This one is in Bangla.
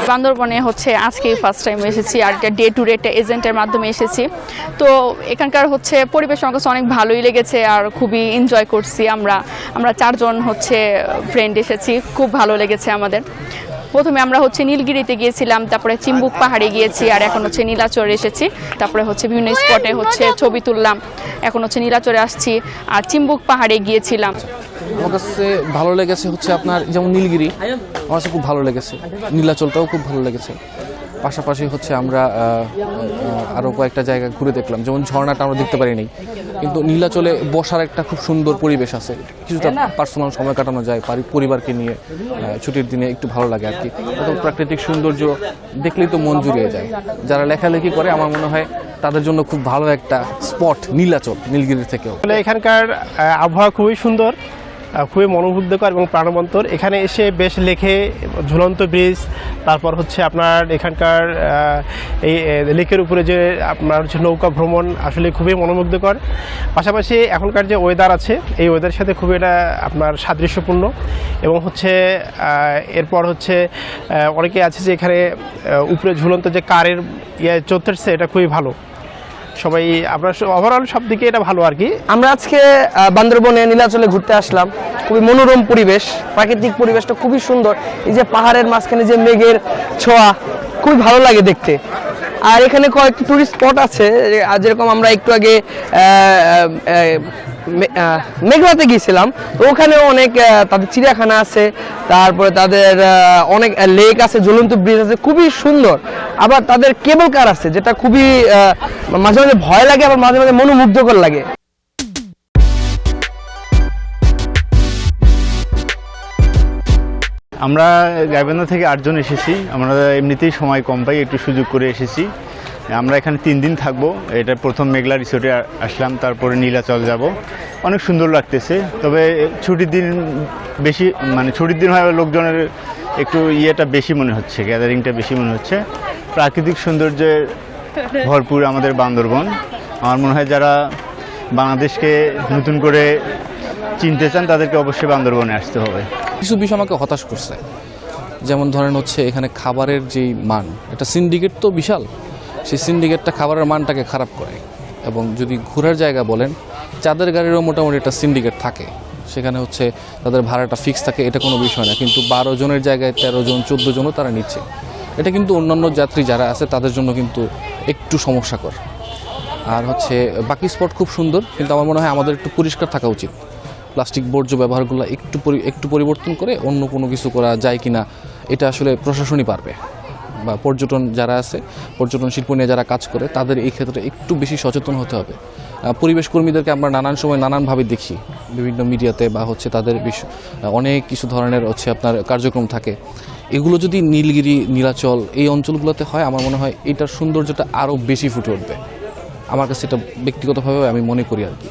বান্দরবনে হচ্ছে আজকেই ফার্স্ট টাইম এসেছি, আর এটা ডে টু ডে একটা এজেন্টের মাধ্যমে এসেছি। তো এখানকার হচ্ছে পরিবেশ আমার কাছে অনেক ভালোই লেগেছে আর খুবই এনজয় করছি। আমরা 4 জন হচ্ছে ফ্রেন্ড এসেছি, খুব ভালো লেগেছে আমাদের। প্রথমে আমরা হচ্ছে নীলগিরিতে গিয়েছিলাম, তারপরে চিম্বুক পাহাড়ে গিয়েছি, আর এখন হচ্ছে নীলাচর এসেছি। তারপরে হচ্ছে বিভিন্ন স্পটে হচ্ছে ছবি তুললাম, এখন হচ্ছে নীলাচরে আসছি, আর চিম্বুক পাহাড়ে গিয়েছিলাম। আমার কাছে ভালো লেগেছে হচ্ছে আপনার যেমন নীলগিরি আমার কাছে খুব ভালো লেগেছে, নীলাচলটাও খুব ভালো লেগেছে। পাশাপাশি হচ্ছে আমরা আরও কয়েকটা জায়গা ঘুরে দেখলাম, যেমন ঝর্ণাটা আমরা দেখতে পারিনি, কিন্তু নীলাচলে বসার একটা খুব সুন্দর পরিবেশ আছে, কিছুটা পার্সোনাল সময় কাটানো যায় পরিবারকে নিয়ে ছুটির দিনে, একটু ভালো লাগে আর কি। প্রাকৃতিক সৌন্দর্য দেখলেই তো মন জুড়িয়ে যায়। যারা লেখালেখি করে আমার মনে হয় তাদের জন্য খুব ভালো একটা স্পট নীলাচল, নীলগিরির থেকেও। এখানকার আবহাওয়া খুবই সুন্দর, খুবই মনোমুগ্ধকর এবং প্রাণবন্তর। এখানে এসে বেশ লেকে, ঝুলন্ত ব্রিজ, তারপর হচ্ছে আপনার এখানকার এই লেকের উপরে যে আপনার হচ্ছে নৌকা ভ্রমণ আসলে খুবই মনোমুগ্ধকর। পাশাপাশি এখনকার যে ওয়েদার আছে এই ওয়েদারের সাথে খুবই এটা আপনার সাদৃশ্যপূর্ণ। এবং হচ্ছে এরপর হচ্ছে অনেকে আছে যে এখানে উপরে ঝুলন্ত যে কারের চলতেছে, এটা খুবই ভালো। সবাই আমরা ওভারঅল সব দিকে এটা ভালো আর কি। আমরা আজকে বান্দরবনে নীলাচলে ঘুরতে আসলাম। খুবই মনোরম পরিবেশ, প্রাকৃতিক পরিবেশটা খুবই সুন্দর। এই যে পাহাড়ের মাঝখানে যে মেঘের ছোঁয়া, খুবই ভালো লাগে দেখতে। আর এখানে কয়েকটি টুরিস্ট স্পট আছে, যেরকম আমরা একটু আগে মেঘলাতে গিয়েছিলাম, তো ওখানে অনেক তাদের চিড়িয়াখানা আছে, তারপরে তাদের অনেক লেক আছে, ঝুলন্ত ব্রিজ আছে, খুবই সুন্দর। আবার তাদের কেবল কার আছে, যেটা খুবই মাঝে মাঝে ভয় লাগে, আবার মাঝে মাঝে মনোমুগ্ধকর লাগে। আমরা গাইবান্ধা থেকে 8 জন এসেছি। আমরা এমনিতেই সময় কম পাই, একটু সুযোগ করে এসেছি। আমরা এখানে 3 দিন থাকবো। এটা প্রথম মেঘলা রিসোর্টে আসলাম, তারপরে নীলাচল যাব। অনেক সুন্দর লাগতেছে, তবে ছুটির দিন বেশি, মানে ছুটির দিন হয় লোকজনের একটু ইয়েটা বেশি মনে হচ্ছে, গ্যাদারিংটা বেশি মনে হচ্ছে। প্রাকৃতিক সৌন্দর্যের ভরপুর আমাদের বান্দরবন। আমার মনে হয় যারা বাংলাদেশকে নতুন করে চিনতে চান তাদেরকে অবশ্যই বান্দরবনে আসতে হবে। কিছু বিষয় আমাকে হতাশ করছে, যেমন ধরেন হচ্ছে এখানে খাবারের যেই মান, এটা সিন্ডিকেট তো বিশাল, সেই সিন্ডিকেটটা খাবারের মানটাকে খারাপ করে। এবং যদি ঘোরার জায়গা বলেন, চাঁদের গাড়িরও মোটামুটি একটা সিন্ডিকেট থাকে, সেখানে হচ্ছে তাদের ভাড়াটা ফিক্স থাকে, এটা কোনো বিষয় না। কিন্তু 12 জনের জায়গায় 13 জন 14 জনও তারা নিচ্ছে। এটা কিন্তু অন্যান্য যাত্রী যারা আছে তাদের জন্য কিন্তু একটু সমস্যাকর। আর হচ্ছে বাকি স্পট খুব সুন্দর, কিন্তু আমার মনে হয় আমাদের একটু পরিষ্কার থাকা উচিত। প্লাস্টিক বর্জ্য ব্যবহারগুলো একটু পরিবর্তন করে অন্য কোনো কিছু করা যায় কিনা, এটা আসলে প্রশাসনই পারবে, বা পর্যটন যারা আছে, পর্যটন শিল্প নিয়ে যারা কাজ করে, তাদের এই ক্ষেত্রে একটু বেশি সচেতন হতে হবে। পরিবেশ কর্মীদেরকে আমরা নানান সময় নানানভাবে দেখি, বিভিন্ন মিডিয়াতে বা হচ্ছে তাদের অনেক কিছু ধরনের হচ্ছে আপনার কার্যক্রম থাকে। এগুলো যদি নীলগিরি, নীলাচল এই অঞ্চলগুলোতে হয়, আমার মনে হয় এটার সৌন্দর্যটা আরও বেশি ফুটে উঠবে। আমার কাছে এটা ব্যক্তিগতভাবে আমি মনে করি আর কি।